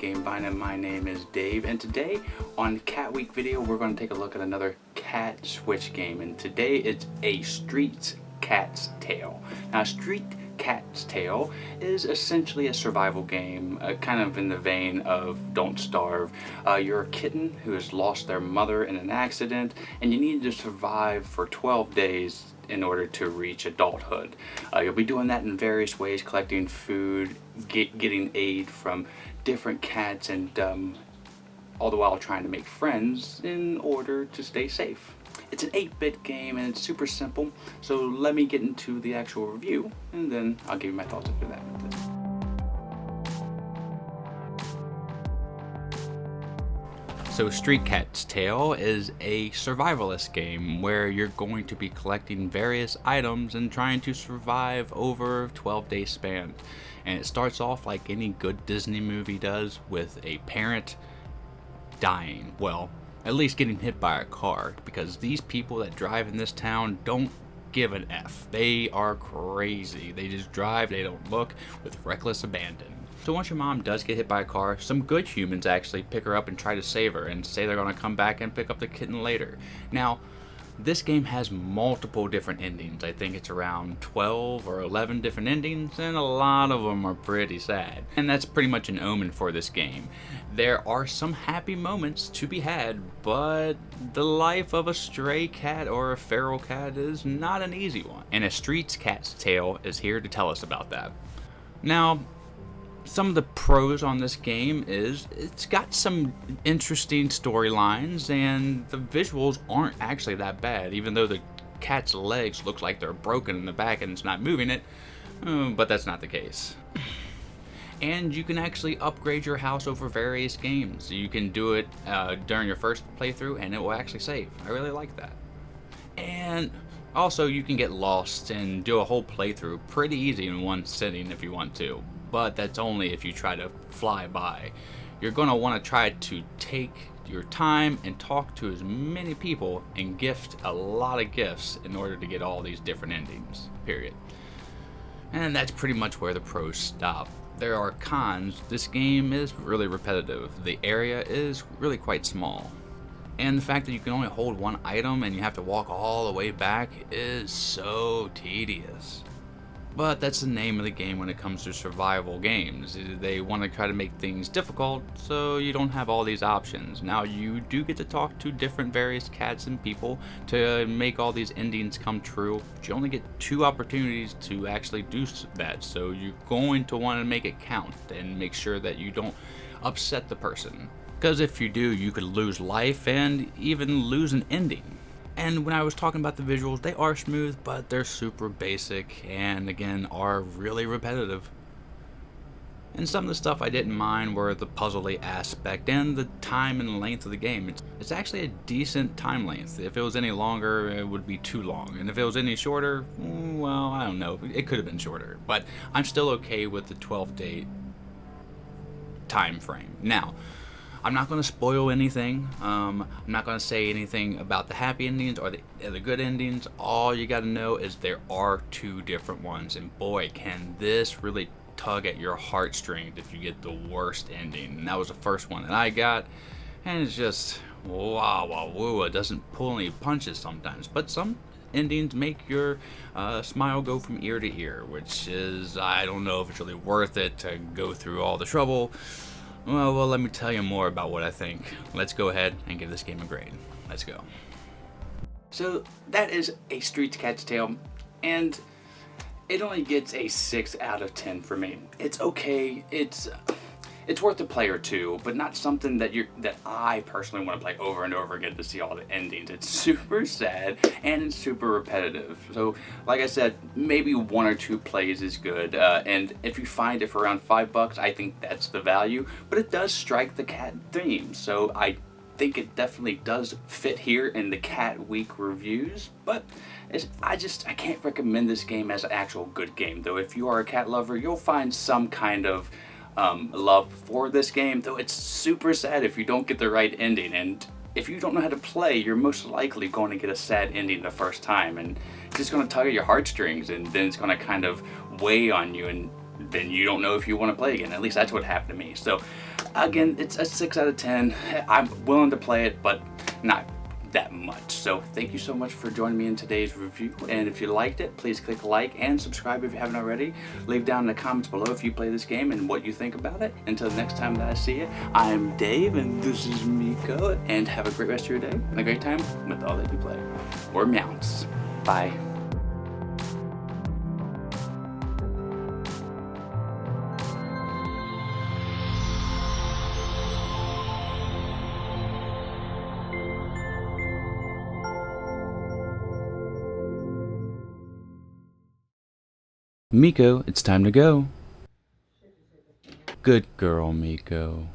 Game Vine, and my name is Dave, and today on Cat Week video we're going to take a look at another cat switch game, and today it's a Street Cat's Tale. Now Street Cat's Tale is essentially a survival game, kind of in the vein of Don't Starve. You're a kitten who has lost their mother in an accident, and you need to survive for 12 days in order to reach adulthood. You'll be doing that in various ways, collecting food, getting aid from different cats, and all the while trying to make friends in order to stay safe. It's an 8-bit game and it's super simple, so let me get into the actual review and then I'll give you my thoughts after that. So Street Cat's Tale is a survivalist game where you're going to be collecting various items and trying to survive over a 12-day span. And it starts off like any good Disney movie does, with a parent dying. Well, at least getting hit by a car, because these people that drive in this town don't give an F. They are crazy. They just drive, they don't look, with reckless abandon. So once your mom does get hit by a car, some good humans actually pick her up and try to save her and say they're going to come back and pick up the kitten later. Now, this game has multiple different endings. I think it's around 12 or 11 different endings, and a lot of them are pretty sad. And that's pretty much an omen for this game. There are some happy moments to be had, but the life of a stray cat or a feral cat is not an easy one. And a Street Cat's Tale is here to tell us about that. Now, some of the pros on this game is it's got some interesting storylines, and the visuals aren't actually that bad, even though the cat's legs look like they're broken in the back and it's not moving it, but that's not the case. And you can actually upgrade your house over various games. You can do it during your first playthrough and it will actually save. I really like that. And also you can get lost and do a whole playthrough pretty easy in one sitting if you want to. But that's only if you try to fly by. You're going to want to try to take your time and talk to as many people and gift a lot of gifts in order to get all these different endings, period. And that's pretty much where the pros stop. There are cons. This game is really repetitive. The area is really quite small. And the fact that you can only hold one item and you have to walk all the way back is so tedious. But that's the name of the game when it comes to survival games. They want to try to make things difficult so you don't have all these options. Now you do get to talk to different various cats and people to make all these endings come true, but you only get 2 opportunities to actually do that. So you're going to want to make it count and make sure that you don't upset the person. Because if you do, you could lose life and even lose an ending. And when I was talking about the visuals, they are smooth, but they're super basic and again are really repetitive. And some of the stuff I didn't mind were the puzzly aspect and the time and length of the game. It's actually a decent time length. If it was any longer, it would be too long. And if it was any shorter, well, I don't know. It could have been shorter. But I'm still okay with the 12-day time frame. Now, I'm not going to spoil anything. I'm not going to say anything about the happy endings or the good endings. All you got to know is there are 2 different ones, and boy, can this really tug at your heartstrings if you get the worst ending. And that was the first one that I got, and it's just wow, it doesn't pull any punches sometimes, but some endings make your smile go from ear to ear, which is, I don't know if it's really worth it to go through all the trouble. Well, let me tell you more about what I think. Let's go ahead and give this game a grade. Let's go. So that is a Street Cat's Tale, and it only gets a 6 out of 10 for me. It's okay. It's worth a play or two, but not something that I personally want to play over and over again to see all the endings. It's super sad and it's super repetitive. So, like I said, maybe 1 or 2 plays is good. And if you find it for around $5, I think that's the value. But it does strike the cat theme, so I think it definitely does fit here in the Cat Week reviews. But I can't recommend this game as an actual good game. Though, if you are a cat lover, you'll find some kind of love for this game, though it's super sad if you don't get the right ending, and if you don't know how to play, you're most likely going to get a sad ending the first time, and it's just going to tug at your heartstrings, and then it's going to kind of weigh on you, and then you don't know if you want to play again. At least that's what happened to me. So Again, it's a 6 out of 10. I'm willing to play it, but not that much. So thank you so much for joining me in today's review, and if you liked it, please click like and subscribe if you haven't already. Leave down in the comments below if you play this game and what you think about it. Until the next time that I see you, I'm Dave and this is Miko, and have a great rest of your day and a great time with all that you play or mounts. Bye. Miko, it's time to go. Good girl, Miko.